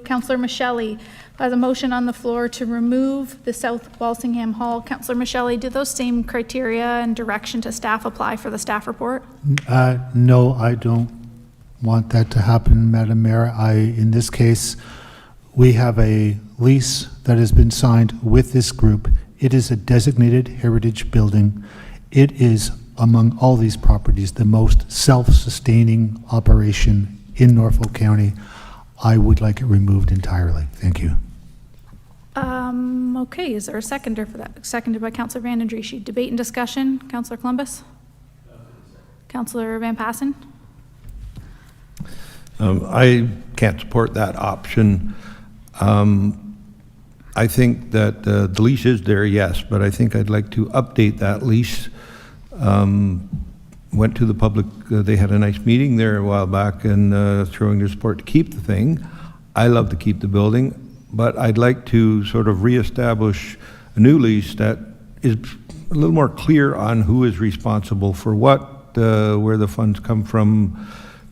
Councillor Michelli has a motion on the floor to remove the South Walsingham Hall. Councillor Michelli, do those same criteria and direction to staff apply for the staff report? No, I don't want that to happen, Madam Mayor. In this case, we have a lease that has been signed with this group. It is a designated heritage building. It is, among all these properties, the most self-sustaining operation in Norfolk County. I would like it removed entirely. Thank you. Okay, is there a seconder for that? Seconded by Councillor Van den Driesche. Debate and discussion. Councillor Columbus? Councillor Van Passen? I can't support that option. I think that the lease is there, yes, but I think I'd like to update that lease. Went to the public, they had a nice meeting there a while back and showing their support to keep the thing. I love to keep the building, but I'd like to sort of reestablish a new lease that is a little more clear on who is responsible for what, where the funds come from,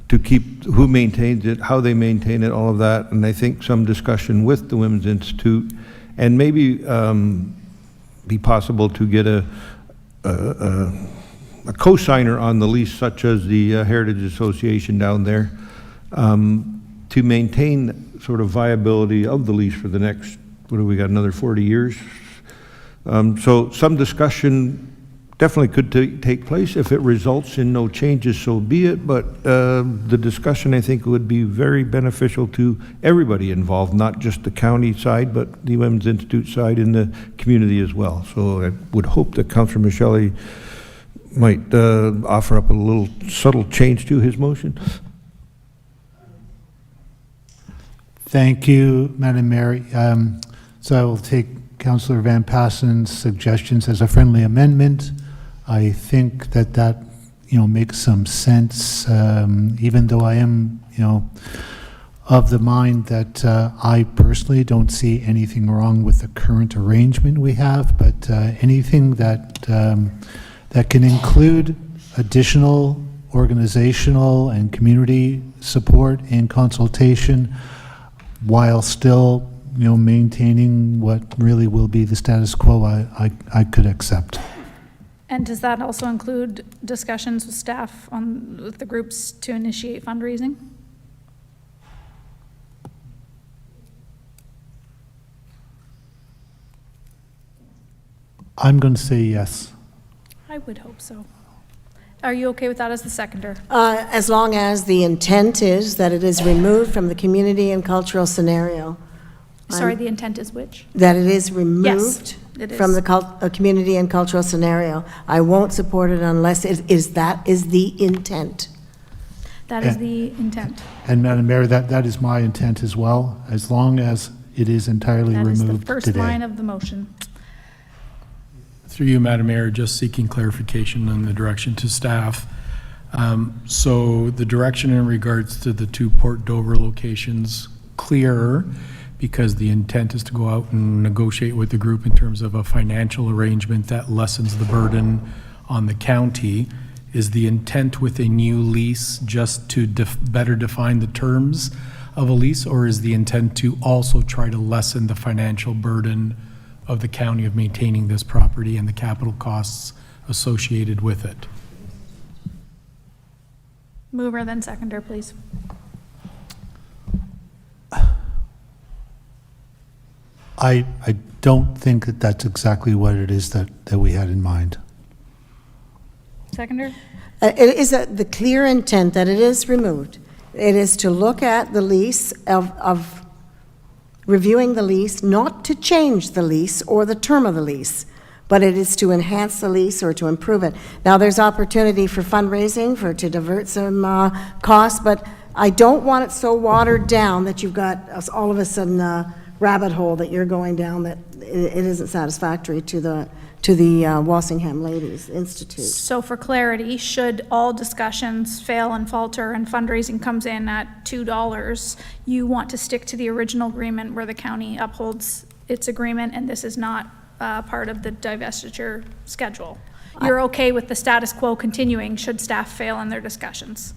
to keep, who maintains it, how they maintain it, all of that. And I think some discussion with the Women's Institute, and maybe be possible to get a co-signer on the lease, such as the Heritage Association down there, to maintain sort of viability of the lease for the next, what do we got, another 40 years? So some discussion definitely could take place. If it results in no changes, so be it, but the discussion, I think, would be very beneficial to everybody involved, not just the county side, but the Women's Institute side and the community as well. So I would hope that Councillor Michelli might offer up a little subtle change to his motion. Thank you, Madam Mayor. So I will take Councillor Van Passen's suggestions as a friendly amendment. I think that makes some sense, even though I am of the mind that I personally don't see anything wrong with the current arrangement we have, but anything that that can include additional organizational and community support and consultation while still maintaining what really will be the status quo, I could accept. And does that also include discussions with staff with the groups to initiate fundraising? I'm going to say yes. I would hope so. Are you okay with that as the seconder? As long as the intent is that it is removed from the community and cultural scenario. Sorry, the intent is which? That it is removed Yes, it is. from the community and cultural scenario. I won't support it unless that is the intent. That is the intent. And Madam Mayor, that is my intent as well, as long as it is entirely That removed is the first today. line of the motion. Through you, Madam Mayor, just seeking clarification on the direction to staff. So the direction in regards to the two Port Dover locations, clearer, because the intent is to go out and negotiate with the group in terms of a financial arrangement that lessens the burden on the county. Is the intent with a new lease just to better define the terms of a lease, or is the intent to also try to lessen the financial burden of the county of maintaining this property and the capital costs associated with it? Mover, then seconder, please. I don't think that that's exactly what it is that we had in mind. Seconder? It is the clear intent that it is removed. It is to look at the lease of reviewing the lease, not to change the lease or the term of the lease, but it is to enhance the lease or to improve it. Now, there's opportunity for fundraising, to divert some costs, but I don't want it so watered down that you've got all of a sudden a rabbit hole that you're going down that it isn't satisfactory to the Walsingham Ladies Institute. So for clarity, should all discussions fail and falter and fundraising comes in at $2, you want to stick to the original agreement where the county upholds its agreement, and this is not part of the divestiture schedule. You're okay with the status quo continuing should staff fail in their discussions?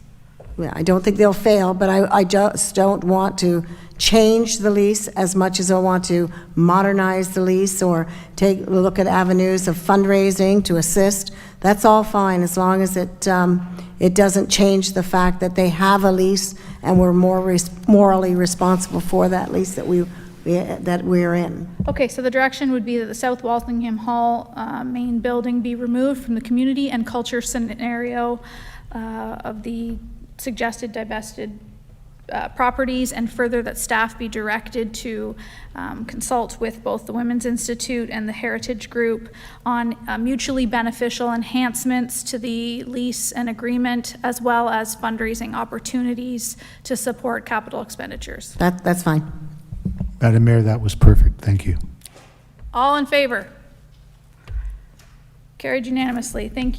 I don't think they'll fail, but I just don't want to change the lease as much as I want to modernize the lease or take a look at avenues of fundraising to assist. That's all fine, as long as it doesn't change the fact that they have a lease and we're morally responsible for that lease that we're in. Okay, so the direction would be that the South Walsingham Hall main building be removed from the community and culture scenario of the suggested divested properties, and further that staff be directed to consult with both the Women's Institute and the Heritage Group on mutually beneficial enhancements to the lease and agreement, as well as fundraising opportunities to support capital expenditures. That's fine. Madam Mayor, that was perfect. Thank you. All in favor? Carried unanimously. Thank you.